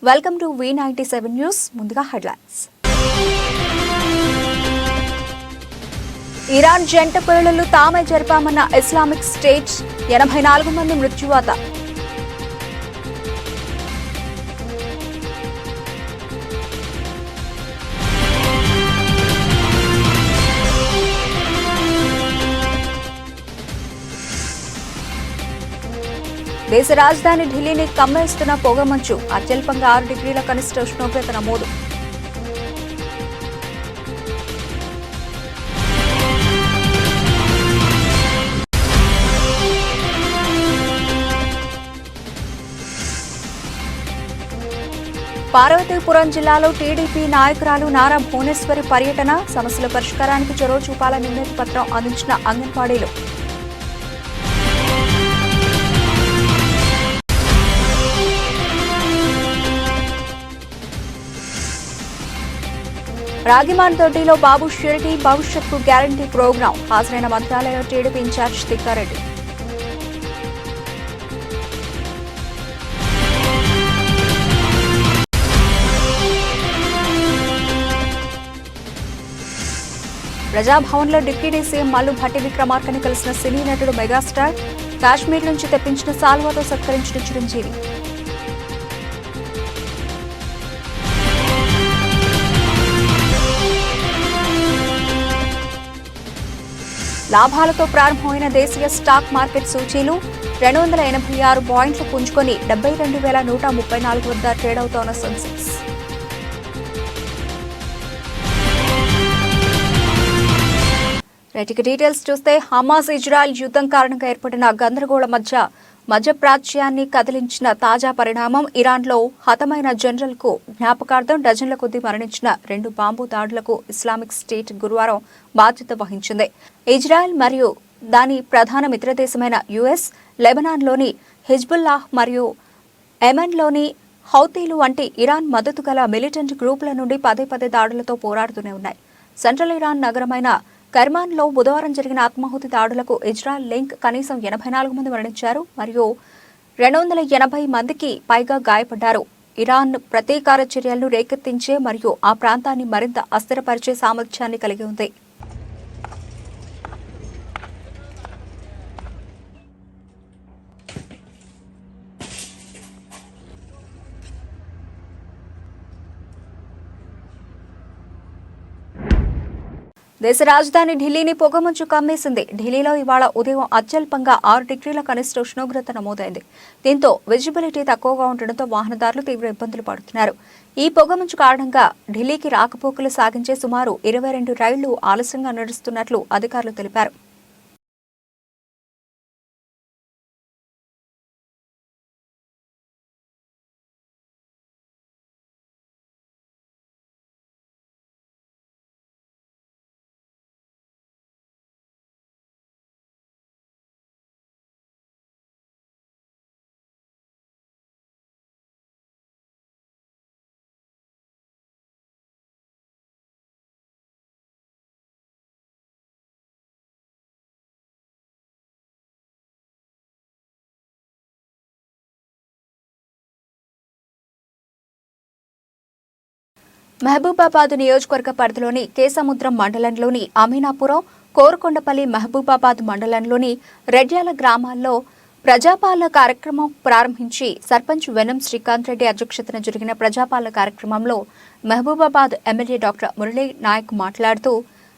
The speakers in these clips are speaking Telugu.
Welcome to V97 news. ముందుగా హెడ్లైన్స్. ఇరాన్ జంట పేలుళ్లు తామే జరిపామన్న ఇస్లామిక్ స్టేట్, 84 మంది మృత్యువాత. దేశ రాజధాని ఢిల్లీని కమ్మేస్తున్న పొగమంచు, అత్యల్పంగా 6 డిగ్రీల కనిష్ట ఉష్ణోగ్రత నమోదు. పార్వతీపురం జిల్లాలో టీడీపీ నాయకురాలు నారా భువనేశ్వరి పర్యటన, సమస్యల పరిష్కారానికి చొరవ చూపాలని వినతి పత్రం అందించిన అంగన్వాడీలు. రాగిమాన్ తోటిలో బాబు షిరిడి భవిష్యత్కు గ్యారంటీ ప్రోగ్రాం, హాజరైన మంత్రాలయ టీడీపీ ఇన్ఛార్జ్ తిక్కారెడ్డి. ప్రజాభవన్లో డిప్యూటీ సీఎం మల్లు భట్టి విక్రమార్కని కలిసిన సినీ నటుడు మెగాస్టార్, కాశ్మీర్ నుంచి తెప్పించిన సాల్వాతో సత్కరించిన చిరంజీవి. లాభాలతో ప్రారంభమైన దేశీయ స్టాక్ మార్కెట్ సూచీలు 286 పాయింట్లు పుంజుకొని 72,134 వద్ద ట్రేడ్ అవుతోన్న సెన్సెక్స్. రైటికి డీటెయిల్స్ చూస్తే, హమాస్ ఇజ్రాయెల్ యుద్ధం కారణంగా ఏర్పడిన గందరగోళం మధ్యప్రాచ్యాన్ని కదిలించిన తాజా పరిణామం ఇరాన్లో హతమైన జనరల్కు జ్ఞాపకార్థం డజన్ల కొద్దీ మరణించిన 2 బాంబు దాడులకు ఇస్లామిక్ స్టేట్ గురువారం బాధ్యత వహించింది. ఇజ్రాయెల్ మరియు దాని ప్రధాన మిత్రదేశమైన యుఎస్, లెబనాన్లోని హిజ్బుల్లాహ్ మరియు యెమెన్లోని హౌతీలు వంటి ఇరాన్ మద్దతు గల మిలిటెంట్ గ్రూపుల నుండి పదే దాడులతో పోరాడుతూనే ఉన్నాయి. సెంట్రల్ ఇరాన్ నగరమైన కర్మాన్లో బుధవారం జరిగిన ఆత్మాహుతి దాడులకు ఇజ్రాయెల్ లింక్ కనీసం 84 మంది మరణించారు మరియు 280 మందికి పైగా గాయపడ్డారు. ఇరాన్ ప్రతీకార చర్యలను రేకెత్తించే మరియు ఆ ప్రాంతాన్ని మరింత అస్థిరపరిచే సామర్థ్యాన్ని కలిగి ఉంది. దేశ రాజధాని ఢిల్లీని పొగమంచు కమ్మేసింది. ఢిల్లీలో ఇవాళ ఉదయం అత్యల్పంగా 6 డిగ్రీల కనిష్ట ఉష్ణోగ్రత నమోదైంది. దీంతో విజిబిలిటీ తక్కువగా ఉండడంతో వాహనదారులు తీవ్ర ఇబ్బందులు పడుతున్నారు. ఈ పొగమంచు కారణంగా ఢిల్లీకి రాకపోకలు సాగించే సుమారు 22 రైళ్లు ఆలస్యంగా నడుస్తున్నట్లు అధికారులు తెలిపారు. మహబూబాబాద్ నియోజకవర్గ పరిధిలోని కేసముద్రం మండలంలోని అమీనాపురం, కోరుకొండపల్లి, మహబూబాబాద్ మండలంలోని రెడ్యాల గ్రామాల్లో ప్రజాపాలన కార్యక్రమం ప్రారంభించి సర్పంచ్ వెనం శ్రీకాంత్ రెడ్డి అధ్యక్షతన జరిగిన ప్రజాపాలన కార్యక్రమంలో మహబూబాబాద్ ఎమ్మెల్యే డాక్టర్ మురళీ నాయక్ మాట్లాడుతూ,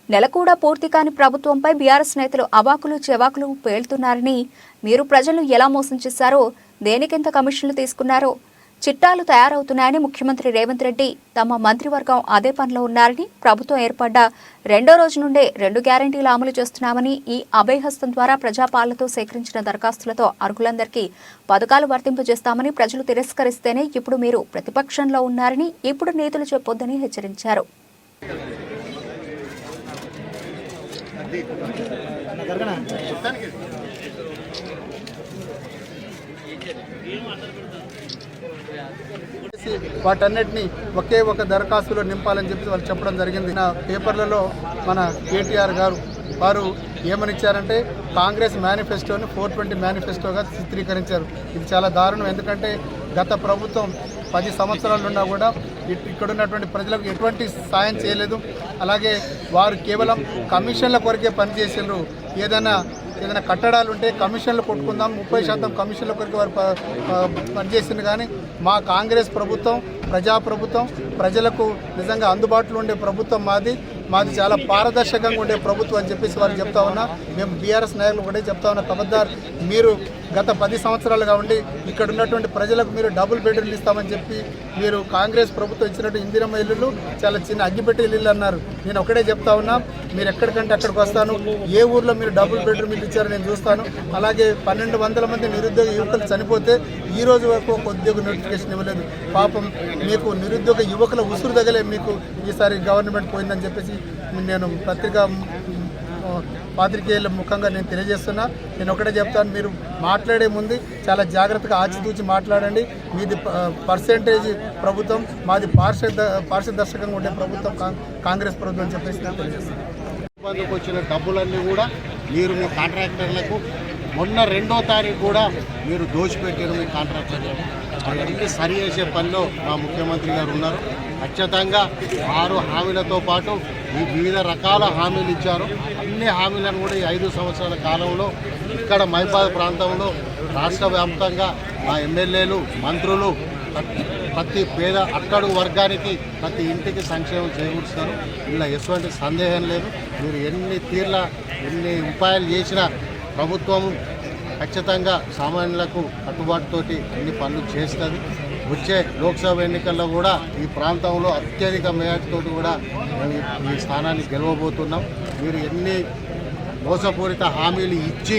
నెల కూడా పూర్తి కాని ప్రభుత్వంపై బీఆర్ఎస్ నేతలు అవాకులు చెవాకులు పేలుతున్నారని, మీరు ప్రజలు ఎలా మోసం చేశారో, దేనికింత కమిషన్లు తీసుకున్నారో, చిట్టాలు తయారవుతున్నాయని ముఖ్యమంత్రి రేవంత్ రెడ్డి తమ మంత్రివర్గం అదే పనిలో ఉన్నారని, ప్రభుత్వం ఏర్పడ్డ 2వ రోజు నుండే 2 గ్యారంటీలు అమలు చేస్తున్నామని, ఈ అభయహస్తం ద్వారా ప్రజాపాలనతో సేకరించిన దరఖాస్తులతో అర్హులందరికీ పథకాలు వర్తింపజేస్తామని, ప్రజలు తిరస్కరిస్తేనే ఇప్పుడు మీరు ప్రతిపక్షంలో ఉన్నారని, ఇప్పుడు నీతులు చెప్పొద్దని హెచ్చరించారు. వాటన్నిటిని ఒకే ఒక దరఖాస్తులో నింపాలని చెప్పి వాళ్ళు చెప్పడం జరిగింది. నా పేపర్లలో మన కేటీఆర్ గారు వారు ఏమనిచ్చారంటే కాంగ్రెస్ మేనిఫెస్టోని 420 మేనిఫెస్టోగా చిత్రీకరించారు. ఇది చాలా దారుణం. ఎందుకంటే గత ప్రభుత్వం 10 సంవత్సరాలున్నా కూడా ఇక్కడ ఉన్నటువంటి ప్రజలకు ఎటువంటి సాయం చేయలేదు. అలాగే వారు కేవలం కమిషన్ల కొరకే పనిచేసారు. ఏదైనా కట్టడాలు ఉంటే కమిషన్లు కొట్టుకుందాం, 30% కమిషన్ల కొరకు వారు పనిచేసింది. కానీ మా కాంగ్రెస్ ప్రభుత్వం ప్రజాప్రభుత్వం, ప్రజలకు నిజంగా అందుబాటులో ఉండే ప్రభుత్వం మాది చాలా పారదర్శకంగా ఉండే ప్రభుత్వం అని చెప్పేసి వారు చెప్తా ఉన్నా. మేము బీఆర్ఎస్ నాయకులు కూడా చెప్తా ఉన్నా, ఖబర్దార్ మీరు గత 10 సంవత్సరాలుగా ఉండి ఇక్కడ ఉన్నటువంటి ప్రజలకు మీరు డబుల్ బెడ్రూమ్లు ఇస్తామని చెప్పి మీరు కాంగ్రెస్ ప్రభుత్వం ఇచ్చినట్టు ఇందిరమ్మ ఇల్లులు చాలా చిన్న అగ్గిపెట్టి ఇల్లు అన్నారు. నేను ఒకటే చెప్తా ఉన్నా, మీరు ఎక్కడికంటే అక్కడికి వస్తాను, ఏ ఊర్లో మీరు డబుల్ బెడ్రూమ్ ఇల్లు ఇచ్చారో నేను చూస్తాను. అలాగే 1200 మంది నిరుద్యోగ యువకులు చనిపోతే ఈ రోజు వరకు ఒక ఉద్యోగ నోటిఫికేషన్ ఇవ్వలేదు. పాపం మీకు నిరుద్యోగ యువకుల ఉసురు తగలే మీకు ఈసారి గవర్నమెంట్ పోయిందని చెప్పేసి నేను పాత్రికేయుల ముఖంగా నేను తెలియజేస్తున్నా. నేను ఒకటే చెప్తాను, మీరు మాట్లాడే ముందు చాలా జాగ్రత్తగా ఆచితూచి మాట్లాడండి. మీది పర్సెంటేజ్ ప్రభుత్వం, మాది పారదర్శకంగా ఉండే ప్రభుత్వం కాంగ్రెస్ ప్రభుత్వం అని చెప్పేసి నేను తెలియజేస్తున్నాను. ఇబ్బందికి వచ్చిన డబ్బులన్నీ కూడా మీరు మీ కాంట్రాక్టర్లకు మొన్న 2వ తారీఖు కూడా మీరు దోచిపెట్టారు. మీ కాంట్రాక్టర్లకు అవన్నీ సరి చేసే పనిలో మా ముఖ్యమంత్రి గారు ఉన్నారు. ఖచ్చితంగా 6 హామీలతో పాటు ఈ వివిధ రకాల హామీలు ఇచ్చారు. అన్ని హామీలను కూడా ఈ 5 సంవత్సరాల కాలంలో ఇక్కడ మైబాద్ ప్రాంతంలో రాష్ట్ర వ్యాప్తంగా మా ఎమ్మెల్యేలు, మంత్రులు ప్రతి పేద అట్టడుగు వర్గానికి ప్రతి ఇంటికి సంక్షేమం చేకూరుస్తారు. ఇలా ఎటువంటి సందేహం లేదు. మీరు ఎన్ని ఉపాయాలు చేసినా ప్రభుత్వం ఖచ్చితంగా సామాన్యులకు కట్టుబాటుతోటి అన్ని పనులు చేస్తుంది. వచ్చే లోక్సభ ఎన్నికల్లో కూడా ఈ ప్రాంతంలో అత్యధిక మేయర్తో కూడా ఈ స్థానాన్ని గెలవబోతున్నాం. మీరు ఎన్ని మోసపూరిత హామీలు ఇచ్చి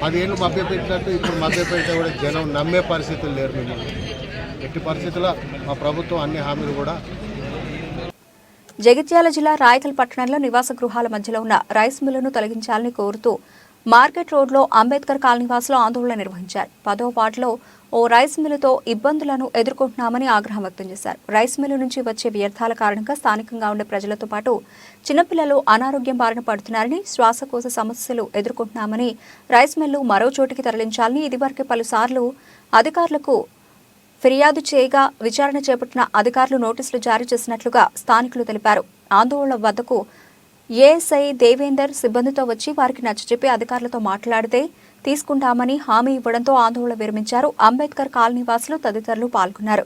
10 ఏళ్ళు మభ్యపెట్టినట్టు ఇప్పుడు మభ్యపెడితే కూడా జనం నమ్మే పరిస్థితులు లేరు. మిమ్మల్ని ఎట్టి పరిస్థితుల్లో మా ప్రభుత్వం అన్ని హామీలు కూడా. జగిత్యాల జిల్లా రాయకల్ పట్టణంలో నివాస గృహాల మధ్యలో ఉన్న రైస్ మిల్లును తొలగించాలని కోరుతూ మార్కెట్ రోడ్లో అంబేద్కర్ కాలనీ వాసులు ఆందోళన నిర్వహించారు. 10వ వార్డులో ఓ రైస్ మిల్లుతో ఇబ్బందులను ఎదుర్కొంటున్నామని ఆగ్రహం వ్యక్తం చేశారు. రైస్ మిల్లు నుంచి వచ్చే వ్యర్థాల కారణంగా స్థానికంగా ఉండే ప్రజలతో పాటు చిన్నపిల్లలు అనారోగ్యం బారిన పడుతున్నారని, శ్వాసకోశ సమస్యలు ఎదుర్కొంటున్నామని, రైస్ మిల్లు మరో చోటికి తరలించాలని ఇదివరకే పలుసార్లు అధికారులకు ఫిర్యాదు చేయగా విచారణ చేపట్టిన అధికారులు నోటీసులు జారీ చేసినట్లుగా స్థానికులు తెలిపారు. ఆందోళన వద్దకు ఏఎస్ఐ దేవేందర్ సిబ్బందితో వచ్చి వారికి నచ్చజెప్పి అధికారులతో మాట్లాడితే తీసుకుంటామని హామీ ఇవ్వడంతో ఆందోళన విరమించారు. అంబేద్కర్ కాలనీ వాసులు తదితరులు పాల్గొన్నారు.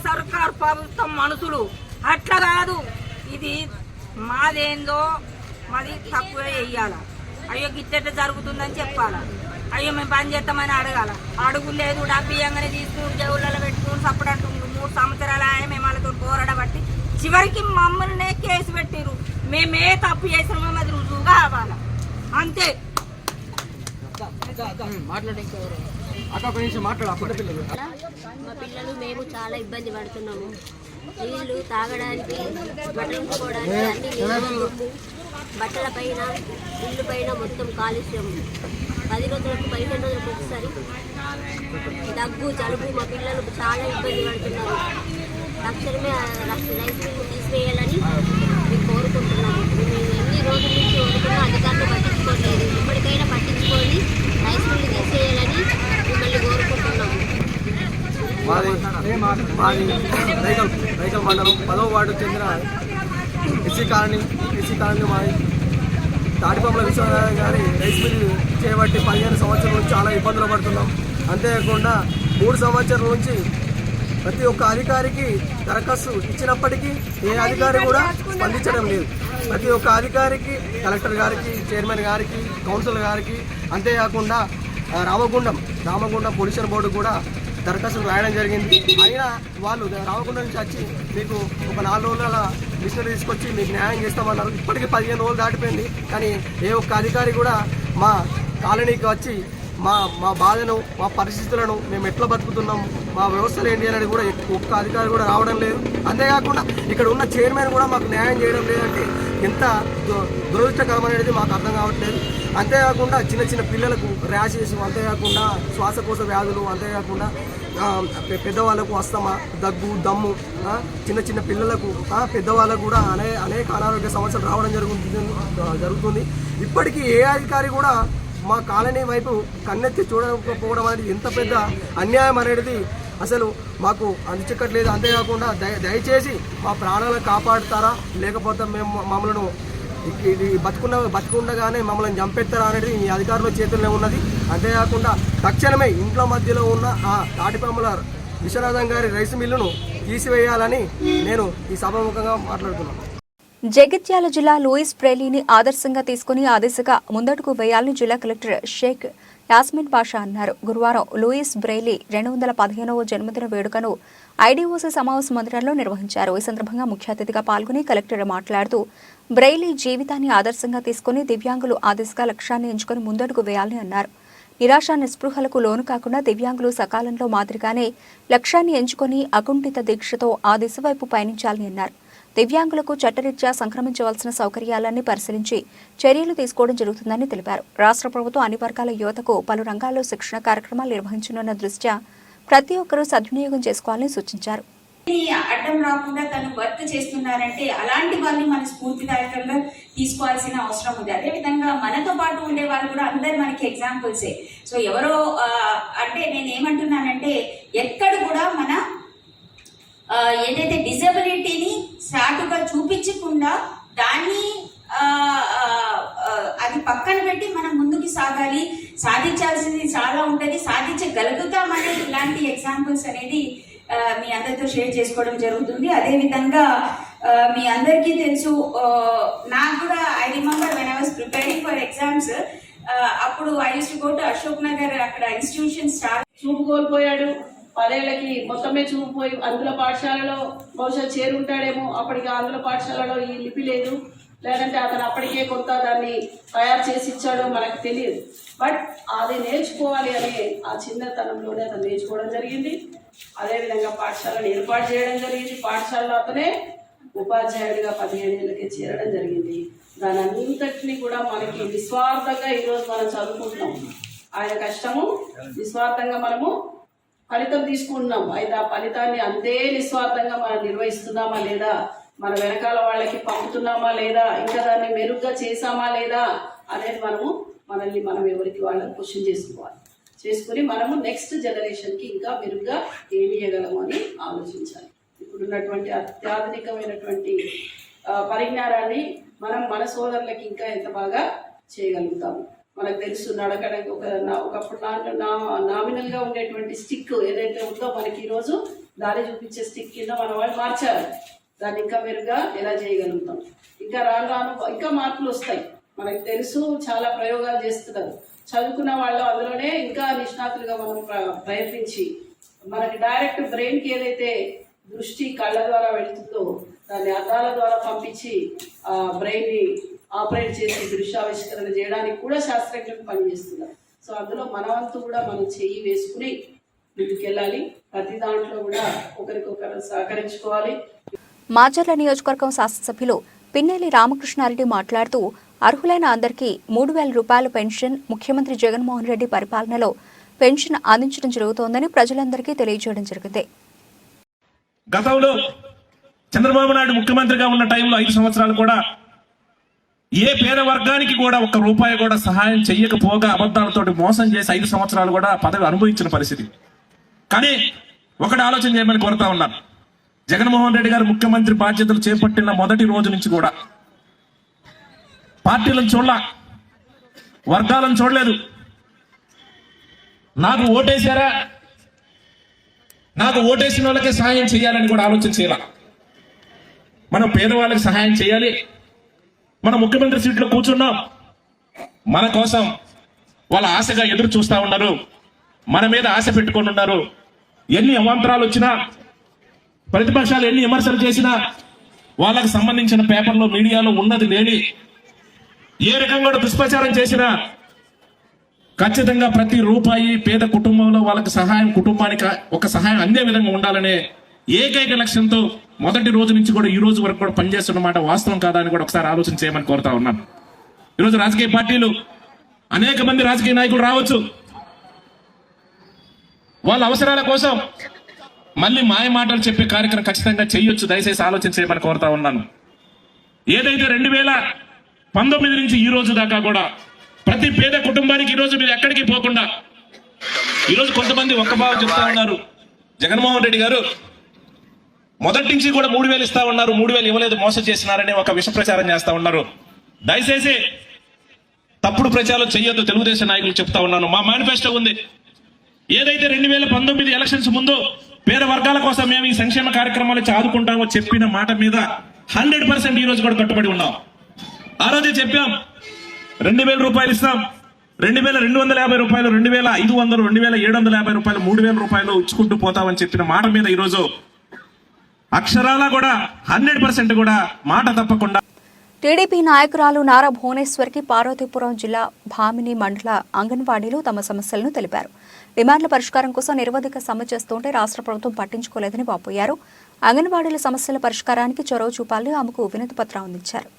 సర్కారు ప్రభుత్వం మనుషులు అట్లా కాదు, ఇది మాదేందో మాది తక్కువ వేయాల. అయ్యో గిట్టెట్ట జరుగుతుందని చెప్పాలా, అయ్యో మేము పని చేస్తామని అడగాల. అడుగు లేదు, డబ్బు ఇయ్యంగానే తీసుకుని జవులలో పెట్టుకుని సప్పుడంటుండు. 3 సంవత్సరాల మేము వాళ్ళతో పోరాడబట్టి చివరికి మమ్మల్నే కేసు పెట్టిరు. మేమే తప్పు చేసినామో అది రుజువు కావాల, అంతే. మా పిల్లలు మేము చాలా ఇబ్బంది పడుతున్నాము. నీళ్లు తాగడానికి, బట్టలు ఉంచుకోవడానికి అన్ని బట్టల పైన, ఇల్లు పైన మొత్తం కాలుష్యం. 10 రోజులకు 15 రోజులకు ఒకసారి దగ్గు, జలుబు. మా పిల్లలు చాలా ఇబ్బంది పడుతున్నారు. తక్షణమే రైస్ మిల్లు తీసివేయాలని మేము కోరుకుంటున్నాము. మేము ఎన్ని రోజుల నుంచి వండుకున్నా అధికారులు పట్టించుకోలేదు. ఇప్పటికైనా పట్టించుకొని రైస్ మిల్లు తీసేయాలని మిమ్మల్ని కోరుకుంటున్నాము. మాది రైకల్ మండలం 10వ వార్డు చెందిన ఎస్సీ కాలనీ మాది తాటిపంపుల విశ్వనారాయణ గారి రైస్ మిల్లు చేయబట్టి 15 సంవత్సరాల నుంచి చాలా ఇబ్బందులు పడుతున్నాం. అంతేకాకుండా 3 సంవత్సరాల నుంచి ప్రతి ఒక్క అధికారికి దరఖాస్తు ఇచ్చినప్పటికీ ఏ అధికారి కూడా స్పందించడం లేదు. ప్రతి ఒక్క అధికారికి, కలెక్టర్ గారికి, చైర్మన్ గారికి, కౌన్సిలర్ గారికి, అంతేకాకుండా రామగుండం పొల్యూషన్ బోర్డు కూడా దరఖాస్తులు రాయడం జరిగింది. అయినా వాళ్ళు రామగుండం నుంచి వచ్చి మీకు ఒక 4 రోజుల మిషనరీ తీసుకొచ్చి మీకు న్యాయం చేస్తామన్నారు. ఇప్పటికీ 15 రోజులు దాటిపోయింది. కానీ ఏ ఒక్క అధికారి కూడా మా కాలనీకి వచ్చి మా బాధను, మా పరిస్థితులను, మేము ఎట్లా బతుకుతున్నాము, మా వ్యవస్థలు ఏంటి అనేది కూడా ఒక్క అధికారి కూడా రావడం లేదు. అంతేకాకుండా ఇక్కడ ఉన్న చైర్మన్ కూడా మాకు న్యాయం చేయడం లేదంటే ఎంత దురదృష్టకరం అనేది మాకు అర్థం కావట్లేదు. అంతేకాకుండా చిన్న చిన్న పిల్లలకు ర్యాషెస్, అంతేకాకుండా శ్వాసకోశ వ్యాధులు, అంతేకాకుండా పెద్దవాళ్ళకు అస్తమా, దగ్గు, దమ్ము, చిన్న చిన్న పిల్లలకు, పెద్దవాళ్ళకు కూడా అనేక అనారోగ్య సమస్యలు రావడం జరుగుతుంది. ఇప్పటికీ ఏ అధికారి కూడా మా కాలనీ వైపు కన్నెత్తి చూడకపోవడం అనేది ఎంత పెద్ద అన్యాయం అనేది అసలు మాకు అందించట్లేదు. అంతేకాకుండా దయచేసి మా ప్రాణాలను కాపాడుతారా, లేకపోతే మేము మమ్మల్ని ఇది బతుకుండగానే మమ్మల్ని చంపేస్తారా అనేది ఈ అధికారుల చేతుల్లో ఉన్నది. అంతేకాకుండా తక్షణమే ఇంట్లో మధ్యలో ఉన్న ఆ తాటిపాముల విశ్వనాథం గారి రైస్ మిల్లును తీసివేయాలని నేను ఈ సభాముఖంగా మాట్లాడుతున్నాను. జగిత్యాల జిల్లా లూయిస్ బ్రెయిలీని ఆదర్శంగా తీసుకుని ఆ దిశగా ముందడుగు వేయాలని జిల్లా కలెక్టర్ షేక్ యాస్మిన్ బాషా అన్నారు. గురువారం లూయిస్ బ్రెయిలీ 215వ జన్మదిన వేడుకను ఐడీఓసీ సమావేశ మందిరంలో నిర్వహించారు. ఈ సందర్భంగా ముఖ్య అతిథిగా పాల్గొని కలెక్టర్ మాట్లాడుతూ బ్రెయిలీ జీవితాన్ని ఆదర్శంగా తీసుకుని దివ్యాంగులు ఆ దిశగా లక్ష్యాన్ని ఎంచుకుని ముందడుగు వేయాలని అన్నారు. నిరాశ నిస్పృహలకు లోను కాకుండా దివ్యాంగులు సకాలంలో మాదిరిగానే లక్ష్యాన్ని ఎంచుకుని అకుంఠిత దీక్షతో ఆ దిశ వైపు పయనించాలని అన్నారు. దివ్యాంగులకు చట్టరీత్యా సంక్రమించవలసిన సౌకర్యాలన్నీ పరిశీలించి చర్యలు తీసుకోవడం జరుగుతుందని తెలిపారు. రాష్ట్ర ప్రభుత్వం అన్ని వర్గాల యువతకు పలు రంగాల్లో శిక్షణ కార్యక్రమాలు నిర్వహించనున్న దృష్ట్యా ప్రతి ఒక్కరూ సద్వినియోగం చేసుకోవాలని సూచించారు. అడ్డం రాకుండా తను వర్క్ చేస్తున్నారంటే అలాంటి వాళ్ళని మన స్ఫూర్తిదాయకంగా తీసుకోవాల్సిన అవసరం ఉంది. అదేవిధంగా మనతో పాటు ఉండే వాళ్ళు కూడా అందరు మనకి ఎగ్జాంపుల్సే. సో ఎవరో అంటే నేను ఏమంటున్నానంటే ఎక్కడ కూడా మన ఏదైతే డిజబిలిటీని సాటుగా చూపించకుండా దాన్ని అది పక్కన పెట్టి మనం ముందుకు సాగాలి. సాధించాల్సింది చాలా ఉంటది, సాధించగలుగుతామనే ఇలాంటి ఎగ్జాంపుల్స్ అనేది మీ అందరితో షేర్ చేసుకోవడం జరుగుతుంది. అదేవిధంగా మీ అందరికీ తెలుసు, నాకు కూడా I remember when I was preparing for exams, అప్పుడు I use to go to Ashok Nagar. అక్కడ ఇన్స్టిట్యూషన్స్ చాలా చూపు కోల్పోయాడు. 10 ఏళ్లకి మొత్తమే చూపుపోయి అందులో పాఠశాలలో బహుశా చేరుంటాడేమో. అప్పటికి ఆంధ్ర పాఠశాలలో ఈ లిపి లేదు, లేదంటే అతను అప్పటికే కొంత దాన్ని తయారు చేసి ఇచ్చాడో మనకు తెలియదు. బట్ అది నేర్చుకోవాలి అనే ఆ చిన్నతనంలోనే అతను నేర్చుకోవడం జరిగింది. అదేవిధంగా పాఠశాలను ఏర్పాటు చేయడం జరిగింది. పాఠశాలలో అతనే ఉపాధ్యాయుడిగా 15 ఏళ్ళకే చేరడం జరిగింది. దాని అంతటినీ కూడా మనకి నిస్వార్థంగా ఈరోజు మనం చదువుకుంటున్నాం. ఆయన కష్టము నిస్వార్థంగా మనము ఫలితం తీసుకుంటున్నాం. అయితే ఆ ఫలితాన్ని అంతే నిస్వార్థంగా మనం నిర్వహిస్తున్నామా లేదా, మన వెనకాల వాళ్ళకి పంపుతున్నామా లేదా, ఇంకా దాన్ని మెరుగ్గా చేసామా లేదా అనేది మనల్ని మనం ఎవరికి వాళ్ళని క్వశ్చన్ చేసుకుని మనము నెక్స్ట్ జనరేషన్కి ఇంకా మెరుగ్గా ఏమి ఇవ్వగలము అని ఆలోచించాలి. ఇప్పుడున్నటువంటి అత్యాధునికమైనటువంటి పరిజ్ఞానాన్ని మనం మన సోదరులకి ఇంకా ఎంత బాగా చేయగలుగుతాము. మనకు తెలుసు, నడకడానికి ఒకప్పుడు నామినల్గా ఉండేటువంటి స్టిక్ ఏదైతే ఉందో మనకి ఈరోజు దారి చూపించే స్టిక్ కింద మన వాళ్ళు మార్చారు. దాన్ని ఇంకా మెరుగ్గా ఎలా చేయగలుగుతాం. ఇంకా రాను ఇంకా మార్పులు వస్తాయి. మనకు తెలుసు, చాలా ప్రయోగాలు చేస్తున్నారు. చదువుకున్న వాళ్ళు అందులోనే ఇంకా నిష్ణాతులుగా మనం ప్రయత్నించి మనకి డైరెక్ట్ బ్రెయిన్కి ఏదైతే దృష్టి కళ్ళ ద్వారా వెళుతుందో దాన్ని అద్దాల ద్వారా పంపించి ఆ బ్రెయిన్ని ఆపరేట్ చేసి దృశ్యావిష్కరణ చేయడానికి కూడా శాస్త్రజ్ఞులు పనిచేస్తున్నారు. సో అందులో మనవంతు కూడా మనం చెయ్యి వేసుకుని ముందుకెళ్ళాలి. ప్రతి దాంట్లో కూడా ఒకరికొకరు సహకరించుకోవాలి. మాచర్ల నియోజకవర్గం శాసనసభ్యులు పిన్నెల్లి రామకృష్ణారెడ్డి మాట్లాడుతూ అర్హులైన అందరికీ 3,000 రూపాయల పెన్షన్ ముఖ్యమంత్రి జగన్మోహన్ రెడ్డి పరిపాలనలో పెన్షన్ అందించడం జరుగుతోందని ప్రజలందరికీ తెలియజేయడం జరిగింది. గతంలో చంద్రబాబు నాయుడు ముఖ్యమంత్రిగా ఉన్న టైంలో 5 సంవత్సరాలు కూడా ఏ పేద వర్గానికి కూడా 1 రూపాయి కూడా సహాయం చెయ్యకపోగా అబద్ధాలతోటి మోసం చేసి 5 సంవత్సరాలు కూడా పదవి అనుభవించిన పరిస్థితి. కానీ ఒకటి ఆలోచన చేయమని కోరుతా ఉన్నాను. జగన్మోహన్ రెడ్డి గారు ముఖ్యమంత్రి బాధ్యతలు చేపట్టిన మొదటి రోజు నుంచి కూడా పార్టీలను చూడలా, వర్గాలను చూడలేదు. నాకు ఓటేశారా, నాకు ఓటేసిన వాళ్ళకే సహాయం చేయాలని కూడా ఆలోచన చేయాల. మనం పేదవాళ్ళకి సహాయం చేయాలి. మనం ముఖ్యమంత్రి సీట్లో కూర్చున్నాం, మన కోసం వాళ్ళ ఆశగా ఎదురు చూస్తూ ఉన్నారు, మన మీద ఆశ పెట్టుకొని ఉన్నారు. ఎన్ని అవాంతరాలు వచ్చినా, ప్రతిపక్షాలు ఎన్ని విమర్శలు చేసినా, వాళ్ళకు సంబంధించిన పేపర్లో మీడియాలో ఉన్నది లేని ఏ రకంగా కూడా దుష్ప్రచారం చేసినా ఖచ్చితంగా ప్రతి రూపాయి పేద కుటుంబంలో వాళ్ళకి సహాయం, కుటుంబానికి ఒక సహాయం అందే విధంగా ఉండాలనే ఏకైక లక్ష్యంతో మొదటి రోజు నుంచి కూడా ఈ రోజు వరకు కూడా పనిచేస్తున్నమాట వాస్తవం కాదా అని కూడా ఒకసారి ఆలోచన చేయమని కోరుతా ఉన్నాను. ఈరోజు రాజకీయ పార్టీలు అనేక మంది రాజకీయ నాయకులు రావచ్చు. వాళ్ళ అవసరాల కోసం మళ్ళీ మాయ మాటలు చెప్పే కార్యక్రమం ఖచ్చితంగా చేయొచ్చు. దయచేసి ఆలోచన చేయమని కోరుతా ఉన్నాను. ఏదైతే 2019 నుంచి ఈ రోజు దాకా కూడా ప్రతి పేద కుటుంబానికి ఈరోజు మీరు ఎక్కడికి పోకుండా ఈరోజు కొంతమంది ఒక్క భావం చెప్తా ఉన్నారు. జగన్మోహన్ రెడ్డి గారు మొదటి నుంచి కూడా 3,000 ఇస్తా ఉన్నారు, 3,000 ఇవ్వలేదు, మోసం చేసినారని ఒక విష ప్రచారం చేస్తా ఉన్నారు. దయచేసి తప్పుడు ప్రచారం చెయ్యొద్దు. తెలుగుదేశం నాయకులు చెప్తా ఉన్నాను. మా మేనిఫెస్టో ఉంది. ఏదైతే 2019 ఎలక్షన్స్ ముందు పేద వర్గాల కోసం మేము ఈ సంక్షేమ కార్యక్రమాలు ఆదుకుంటామో చెప్పిన మాట మీద 100% ఈ రోజు కూడా కట్టుబడి ఉన్నాం. ఆ రోజే చెప్పాం 2,000 రూపాయలు ఇస్తాం, 2,250 రూపాయలు, 2,500, 2,750 రూపాయలు, 3,000 రూపాయలు ఇచ్చుకుంటూ పోతామని చెప్పిన మాట మీద ఈరోజు అక్షరాల కూడా 100% కూడా మాట తప్పకుండా. టీడీపీ నాయకురాలు నారా భువనేశ్వర్కి పార్వతీపురం జిల్లా భామిని మండల అంగన్వాడీలు తమ సమస్యలను తెలిపారు. డిమాండ్ల పరిష్కారం కోసం నిరవధిక సమ్మె చేస్తుంటే రాష్ట్ర ప్రభుత్వం పట్టించుకోలేదని వాపోయారు. అంగన్వాడీల సమస్యల పరిష్కారానికి చొరవ చూపాలని ఆమెకు వినతి పత్రం అందించారు.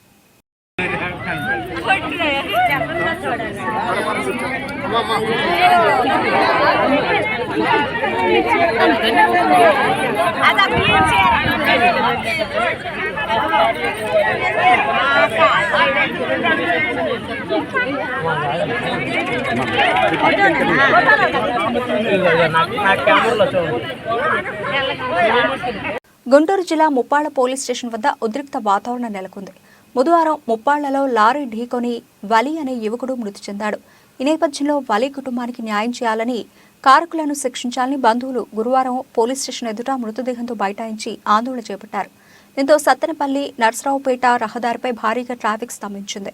గుంటూరు జిల్లా ముప్పాళ్ల పోలీస్ స్టేషన్ వద్ద ఉద్రిక్త వాతావరణం నెలకొంది. బుధవారం ముప్పాళ్లలో లారీ ఢీకొని వలి అనే యువకుడు మృతి చెందాడు. ఈ నేపథ్యంలో వలి కుటుంబానికి న్యాయం చేయాలని, కారకులను శిక్షించాలని బంధువులు గురువారం పోలీస్ స్టేషన్ ఎదుట మృతదేహంతో బైఠాయించి ఆందోళన చేపట్టారు. దీంతో సత్తెనపల్లి నర్సరావుపేట రహదారిపై భారీగా ట్రాఫిక్ స్తంభించింది.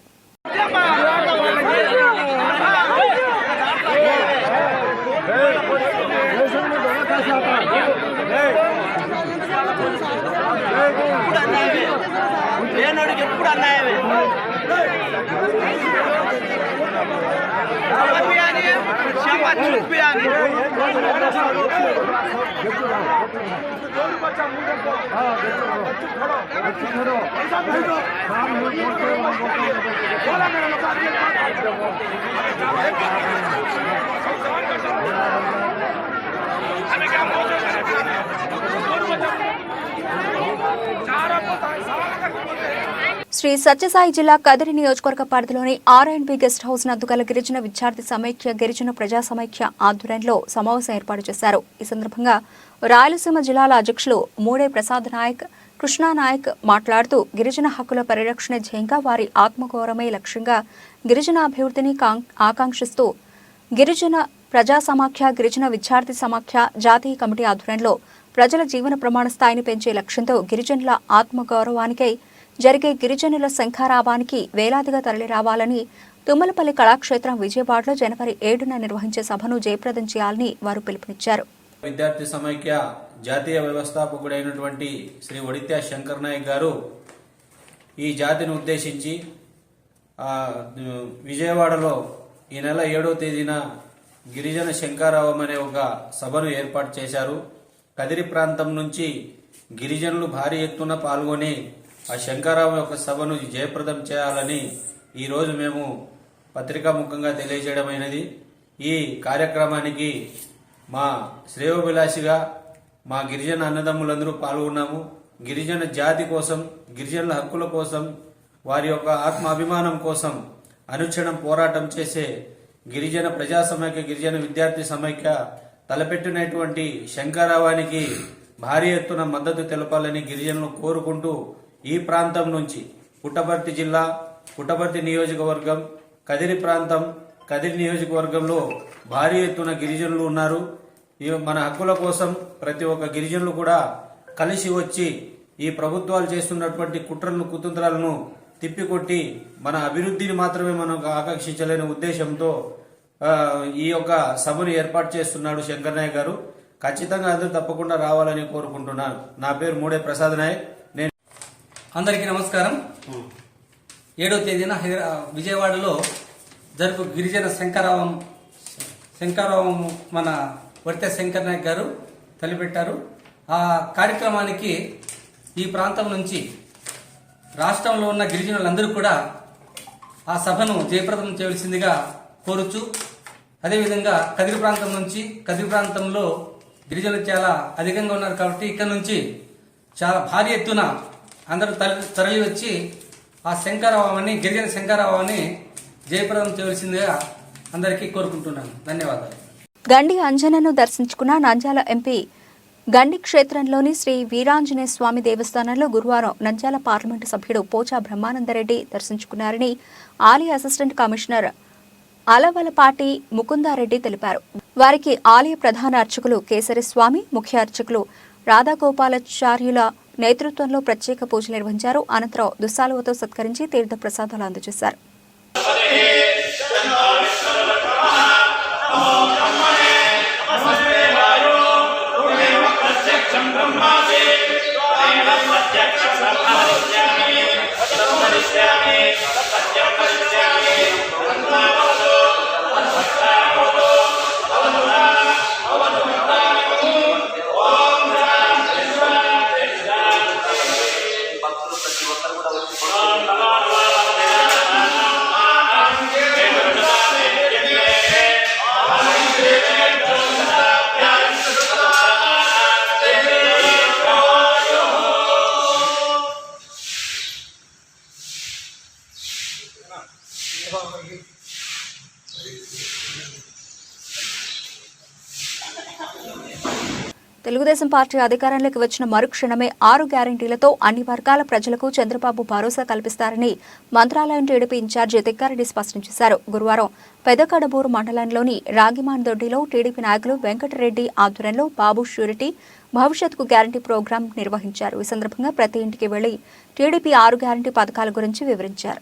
శ్రీ సత్యసాయి జిల్లా కదిరి నియోజకవర్గ పరిధిలోని ఆర్ఎండ్బి గెస్ట్ హౌస్ నందు గల గిరిజన విద్యార్థి సమైక్య, గిరిజన ప్రజా సమైక్య ఆధ్వర్యంలో సమావేశం ఏర్పాటు చేశారు. ఈ సందర్భంగా రాయలసీమ జిల్లాల అధ్యక్షులు మూడే ప్రసాద్ నాయక్, కృష్ణా నాయక్ మాట్లాడుతూ గిరిజన హక్కుల పరిరక్షణ ధ్యేయంగా, వారి ఆత్మగౌరవమే లక్ష్యంగా గిరిజన అభివృద్ధిని ఆకాంక్షిస్తూ గిరిజన ప్రజా సమాఖ్య, గిరిజన విద్యార్థి సమాఖ్య జాతీయ కమిటీ ఆధ్వర్యంలో ప్రజల జీవన ప్రమాణ స్థాయిని పెంచే లక్ష్యంతో గిరిజనుల ఆత్మగౌరవానికై జరిగే గిరిజనుల శంఖారావానికి వేలాదిగా తరలిరావాలని, తుమ్మలపల్లి కళాక్షేత్రం విజయవాడలో జనవరి 7న నిర్వహించే సభను జయప్రదం చేయాలని వారు పిలుపునిచ్చారు. విద్యార్థి సమైక్య జాతీయ వ్యవస్థాపకుడైనటువంటి శ్రీ ఒడిత్యా శంకర్ నాయక్ గారు ఈ జాతిని ఉద్దేశించి విజయవాడలో ఈ నెల 7వ తేదీన గిరిజన శంఖారావం అనే ఒక సభను ఏర్పాటు చేశారు. కదిరి ప్రాంతం నుంచి గిరిజనులు భారీ ఎత్తున పాల్గొని ఆ శంఖారావం యొక్క సభను జయప్రదం చేయాలని ఈరోజు మేము పత్రికాముఖంగా తెలియజేయడమైనది. ఈ కార్యక్రమానికి మా శ్రేయోభిలాషిగా మా గిరిజన అన్నదమ్ములందరూ పాల్గొన్నాము. గిరిజన జాతి కోసం, గిరిజనుల హక్కుల కోసం, వారి యొక్క ఆత్మాభిమానం కోసం అనుక్షణం పోరాటం చేసే గిరిజన ప్రజా సమైక్య, గిరిజన విద్యార్థి సమైక్య తలపెట్టినటువంటి శంఖారావానికి భారీ ఎత్తున మద్దతు తెలపాలని గిరిజనులు కోరుకుంటూ ఈ ప్రాంతం నుంచి పుట్టపర్తి జిల్లా, పుట్టపర్తి నియోజకవర్గం, కదిరి ప్రాంతం, కదిరి నియోజకవర్గంలో భారీ ఎత్తున గిరిజనులు ఉన్నారు. మన హక్కుల కోసం ప్రతి ఒక్క గిరిజనులు కూడా కలిసి వచ్చి ఈ ప్రభుత్వాలు చేస్తున్నటువంటి కుట్రలను, కుతంత్రాలను తిప్పికొట్టి మన అభివృద్ధిని మాత్రమే మనం ఆకాంక్షించలేని ఉద్దేశంతో ఈ యొక్క సభను ఏర్పాటు చేస్తున్నాడు శంకర్ నాయక్ గారు. ఖచ్చితంగా అందరూ తప్పకుండా రావాలని కోరుకుంటున్నాను. నా పేరు మూడే ప్రసాద్ నాయక్. నేను అందరికీ నమస్కారం. 7వ తేదీన విజయవాడలో జరుపు గిరిజన శంకరావం మన వర్తే శంకర్ నాయక్ గారు తలపెట్టారు. ఆ కార్యక్రమానికి ఈ ప్రాంతం నుంచి రాష్ట్రంలో ఉన్న గిరిజనులందరూ కూడా ఆ సభను జయప్రదం చేయవలసిందిగా కోరుచు, అదేవిధంగా కదిరి ప్రాంతంలో గిరిజనులు చాలా అధికంగా ఉన్నారు కాబట్టి ఇక్కడ నుంచి చాలా భారీ ఎత్తున అందరూ తరలి వచ్చి ఆ గిరిజన శంకరావాన్ని జయప్రదం చేయవలసిందిగా అందరికీ కోరుకుంటున్నాను. ధన్యవాదాలు. గండి అంజనను దర్శించుకున్న నంద్యాల ఎంపీ గండి క్షేత్రంలోని శ్రీ వీరాంజనేయ స్వామి దేవస్థానంలో గురువారం నంద్యాల పార్లమెంటు సభ్యుడు పోచా బ్రహ్మానందరెడ్డి దర్శించుకున్నారని ఆలయ అసిస్టెంట్ కమిషనర్ అలవలపాటి ముకుందారెడ్డి తెలిపారు. వారికి ఆలయ ప్రధాన అర్చకులు కేసరి స్వామి, ముఖ్య అర్చకులు రాధాగోపాలాచార్యుల నేతృత్వంలో ప్రత్యేక పూజలు నిర్వహించారు. అనంతరం దుస్సాలువతో సత్కరించి తీర్థ ప్రసాదాలు అందజేశారు. తెలుగుదేశం పార్టీ అధికారంలోకి వచ్చిన మరుక్షణమే 6 గ్యారెంటీలతో అన్ని వర్గాల ప్రజలకు చంద్రబాబు భరోసా కల్పిస్తారని మంత్రాలయం టీడీపీ ఇన్ఛార్జి తిక్కారెడ్డి స్పష్టం చేశారు. గురువారం పెదకడబూరు మండలంలోని రాగిమాన్దొడ్డిలో టీడీపీ నాయకులు వెంకటరెడ్డి ఆధ్వర్యంలో బాబు ష్యూరిటీ భవిష్యత్తుకు గ్యారంటీ ప్రోగ్రాం నిర్వహించారు. ఈ సందర్భంగా ప్రతి ఇంటికి వెళ్లి టీడీపీ 6 గ్యారంటీ పథకాల గురించి వివరించారు.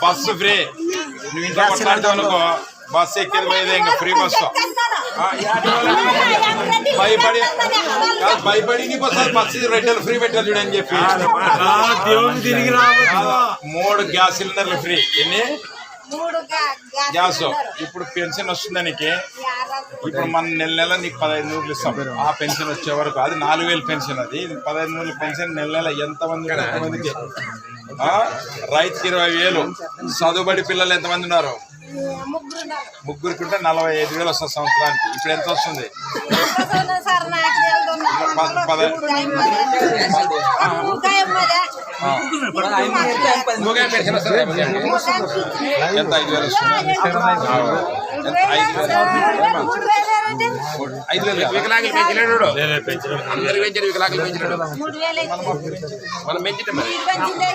బస్సు ఫ్రీ, నువ్వు ఇంట్లో మాట్లాడతావు అనుకో, బస్సు ఎక్కేది పోయేదే ఇంకా ఫ్రీ బస్సు. భయపడి నీకు బస్సు రెడ్డలు ఫ్రీ పెట్టారు చూడని చెప్పి 3 గ్యాస్ సిలిండర్లు ఫ్రీ. ఎన్ని గ్యాస్ ఇప్పుడు పెన్షన్ వస్తుందా నీకు? ఇప్పుడు మన నెల నీకు 15,000 ఇస్తాం. ఆ పెన్షన్ వచ్చే వరకు అది 4,000 పెన్షన్. అది 15,000 పెన్షన్ నెల ఎంతమందికి? రైతుకి 20,000. చదువుబడి పిల్లలు ఎంతమంది ఉన్నారు? ముగ్గురికి ఉంటే 45,000 వస్తుంది సంవత్సరానికి. ఇప్పుడు ఎంత వస్తుంది? ఎంత 5,000 వస్తుంది? 5,000 వికలాంగులు పెంచినాడు, అందరికి పెంచారు. వికలాంగులు పెంచినాడు, మనం పెంచితే మరి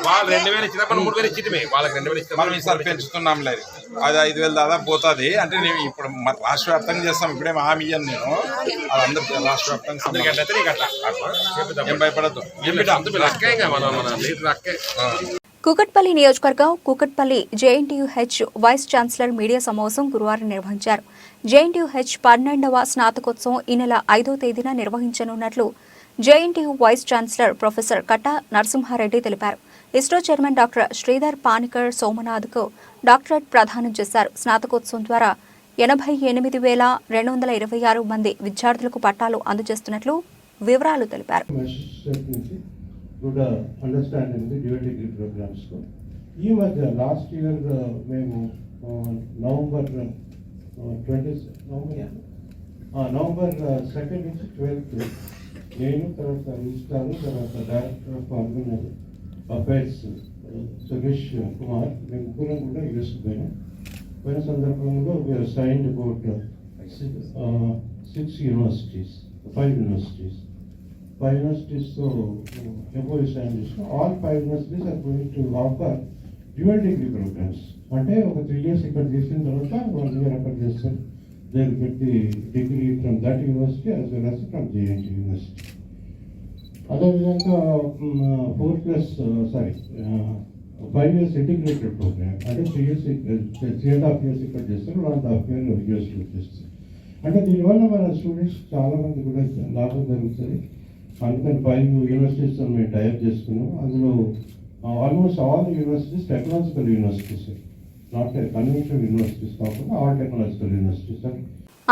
వాళ్ళు 2,000 ఇచ్చినప్పుడు 3,000 ఇచ్చితే వాళ్ళకి 2,000 ఇస్తే మనం ఈసారి పెంచుతున్నాం లేదు. అది 5,000 దాదాపు పోతుంది. అంటే నేను ఇప్పుడు రాష్ట్ర వ్యాప్తంగా చేస్తాం. ఇప్పుడేమో హామీ ఇయ్యాను నేను. అది అందరు రాష్ట్ర వ్యాప్తంగా ఏం భయపడద్దు. కూకట్పల్లి నియోజకవర్గం Kukatpally JNTUH vice chancellor media సమావేశం గురువారం నిర్వహించారు. జేఎన్టీయూహెచ్ 12వ స్నాతకోత్సవం ఈ నెల 5వ తేదీన నిర్వహించనున్నట్లు JNTU vice chancellor professor Katta Narasimhareddy తెలిపారు. ISRO chairman doctor Sreedhar Panicker సోమనాథ్కు డాక్టరేట్ ప్రదానం చేశారు. స్నాతకోత్సవం ద్వారా 88,226 మంది విద్యార్థులకు పట్టాలు అందజేస్తున్నట్లు వివరాలు తెలిపారు. ఈ మధ్య లాస్ట్ ఇయర్ మేము నవంబర్ 2nd నుంచి 12th నేను, తర్వాత రిజిస్ట్రార్, తర్వాత director of organise affairs Suresh Kumar, మేము ముగ్గురం కూడా యూఎస్ పోయిన సందర్భంలో వీఆర్ సైన్డ్ అబౌట్ 5 యూనివర్సిటీస్. 5 యూనివర్సిటీస్తో ఎంఓయూ సైన్ చేస్తాం. All 5 universities are going to offer dual degree programmes. అంటే ఒక 3 years ఇక్కడ చేసిన తర్వాత 1 year అక్కడ చేస్తారు. They will get the degree from that university as well as from JNT university. అదేవిధంగా 5 years ఇంటిగ్రేటెడ్ ప్రోగ్రామ్. అంటే 3.5 years ఇక్కడ చేస్తారు, 1.5 year యూఎస్లో చేస్తారు. అంటే దీనివల్ల మన స్టూడెంట్స్ చాలామంది కూడా లాభం జరుగుతుంది. అందుకని 5 యూనివర్సిటీస్తో మేము టైప్ చేసుకున్నాం. అందులో almost all universities technological universities, not conventional universities కాకుండా all technological universities.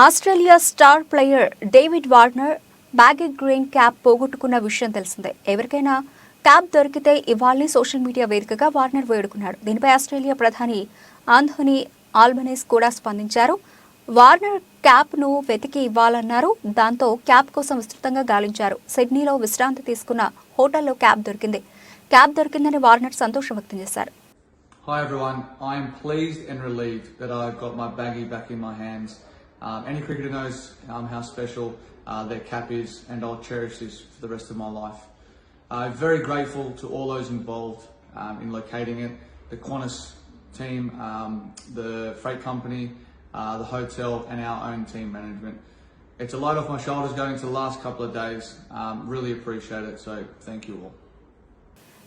Australia star player David Warner baggy green cap పోగొట్టుకున్న విషయం తెలిసిందే. ఎవరికైనా క్యాబ్ దొరికితే ఇవ్వాలని సోషల్ మీడియా వేదికగా వార్నర్ వేడుకున్నాడు. దీనిపై ఆస్ట్రేలియా ప్రధాని ఆంథోనీ ఆల్బనీస్ కూడా స్పందించారు. వార్నర్ క్యాబ్ను వెతికి ఇవ్వాలన్నారు. దాంతో క్యాబ్ కోసం విస్తృతంగా గాలించారు. సిడ్నీలో విశ్రాంతి తీసుకున్న హోటల్లో క్యాబ్ దొరికిందని వార్నర్ సంతోషం వ్యక్తం చేశారు. Hi everyone, I am pleased and relieved that I've got my baggie back in my hands. Any cricketer knows how special their cap is, and I'll cherish this for the rest of my life. I'm very grateful to all those involved in locating it, the Qantas team, the freight company, the hotel and our own team management. It's a load off my shoulders going into the last couple of days. Really appreciate it, so thank you all.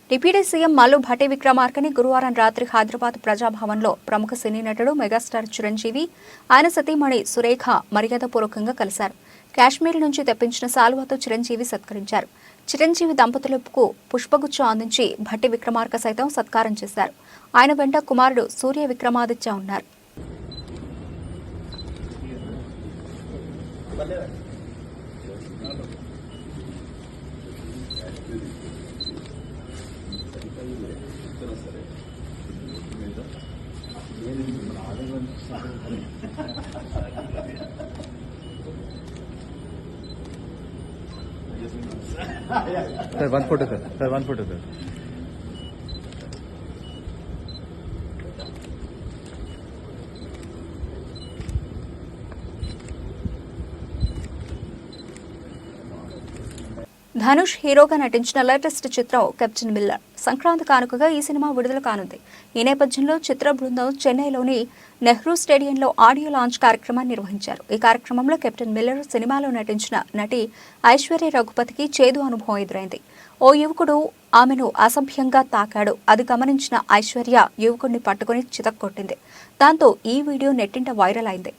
Deputy CM Mallu Bhatti విక్రమార్కని గురువారం రాత్రి హైదరాబాద్ ప్రజాభవన్లో ప్రముఖ సినీ నటుడు మెగాస్టార్ చిరంజీవి, ఆయన సతీమణి సురేఖ మర్యాదపూర్వకంగా కలిశారు. కాశ్మీర్ నుంచి తెప్పించిన సాల్వాతో చిరంజీవి సత్కరించారు. చిరంజీవి దంపతులకు పుష్పగుచ్చం అందించి భట్టి విక్రమార్క సైతం సత్కారం చేశారు. ఆయన వెంట కుమారుడు సూర్య విక్రమాదిత్య ఉన్నారు. One photo, sir. One photo, sir. Dhanush హీరోగా నటించిన లేటెస్ట్ చిత్రం కెప్టెన్ మిల్లర్. సంక్రాంతి కానుకగా ఈ సినిమా విడుదల కానుంది. ఈ నేపథ్యంలో చిత్ర బృందం చెన్నైలోని నెహ్రూ స్టేడియంలో ఆడియో లాంచ్ కార్యక్రమాన్ని నిర్వహించారు. ఈ కార్యక్రమంలో కెప్టెన్ మిల్లర్ సినిమాలో నటించిన నటి ఐశ్వర్య రఘుపతికి చేదు అనుభవం ఎదురైంది. ఓ యువకుడు ఆమెను అసభ్యంగా తాకాడు. అది గమనించిన ఐశ్వర్య యువకుడిని పట్టుకుని చితక్కొట్టింది. దాంతో ఈ వీడియో నెట్టింట వైరల్ అయింది.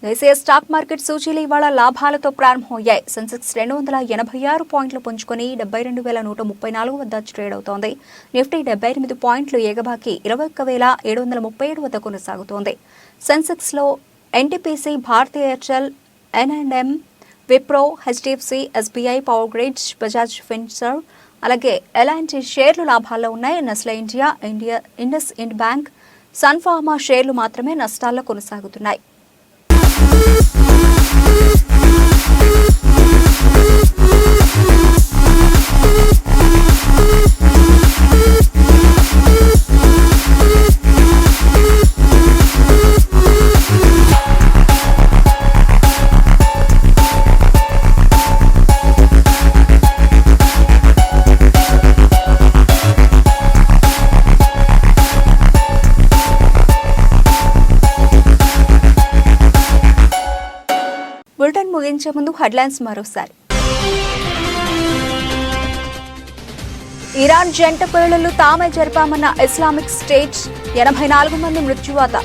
దేశీయ స్టాక్ మార్కెట్ సూచీలు ఇవాళ లాభాలతో ప్రారంభమయ్యాయి. సెన్సెక్స్ 286 పాయింట్లు పుంజుకొని 72,134 వద్ద ట్రేడ్ అవుతోంది. నిఫ్టీ 78 పాయింట్లు ఎగబాకి 21,737 వద్ద కొనసాగుతోంది. సెన్సెక్స్ లో ఎన్టీపీసీ, భారతీ ఎయిర్టెల్, ఎన్ఎండ్ఎం, విప్రో, హెచ్డిఎఫ్సి, ఎస్బీఐ, పవర్ గ్రిడ్, బజాజ్ ఫిన్సర్వ్, అలాగే ఎలాంటి షేర్లు లాభాల్లో ఉన్నాయి. Nestle India, IndusInd bank, Sun Pharma షేర్లు మాత్రమే నష్టాల్లో కొనసాగుతున్నాయి. బులెటిన్ ముగించే ముందు హెడ్లైన్స్ మరోసారి. ఇరాన్ జంట పేలుళ్లు తామే జరిపామన్న ఇస్లామిక్ స్టేట్, 84 మంది మృత్యువాత.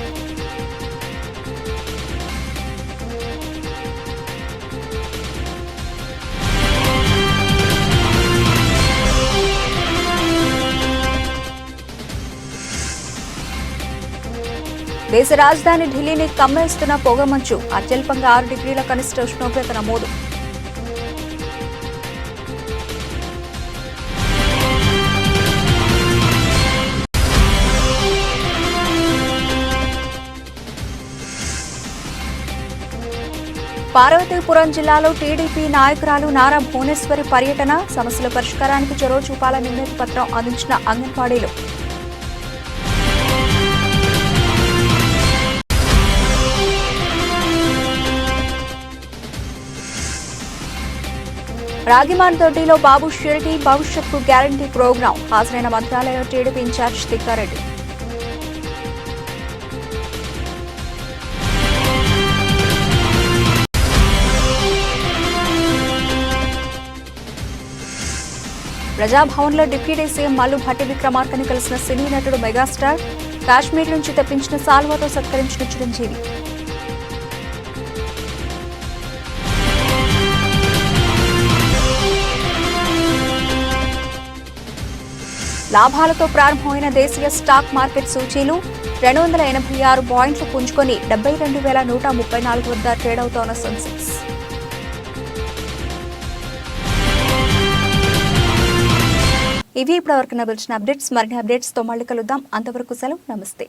దేశ రాజధాని ఢిల్లీని కమ్మేస్తున్న పొగమంచు. అత్యల్పంగా 6 డిగ్రీల కనిష్ట ఉష్ణోగ్రత నమోదు. పార్వతీపురం జిల్లాలో టీడీపీ నాయకురాలు నారా భువనేశ్వరి పర్యటన. సమస్యల పరిష్కారానికి చొరవ చూపాలని వినతి పత్రం అందించిన అంగన్వాడీలు. రాగిమాన్ దొడ్డిలో బాబు షిరిటీ భవిష్యత్తు గ్యారంటీ ప్రోగ్రాం. హాజరైన మంత్రాలయ టీడీపీ ఇన్ఛార్జ్ తిక్కారెడ్డి. ప్రజాభవన్లో డిప్యూటీ సీఎం మల్లు భట్టి విక్రమార్కని కలిసిన సినీ నటుడు మెగాస్టార్. కాశ్మీర్ నుంచి తెప్పించిన సాల్వాతో సత్కరించిన చిరంజీవి. లాభాలతో ప్రారంభమైన దేశీయ స్టాక్ మార్కెట్ సూచీలు 286 పాయింట్లు పుంజుకొని 72,134 వద్ద ట్రేడ్ అవుతోన్న సెన్సెక్స్. ఇవి ఇప్పటివరకు లభించిన అప్డేట్స్. మరిన్ని అప్డేట్స్తో మళ్ళీ కలుద్దాం. అంతవరకు సెలవు. నమస్తే.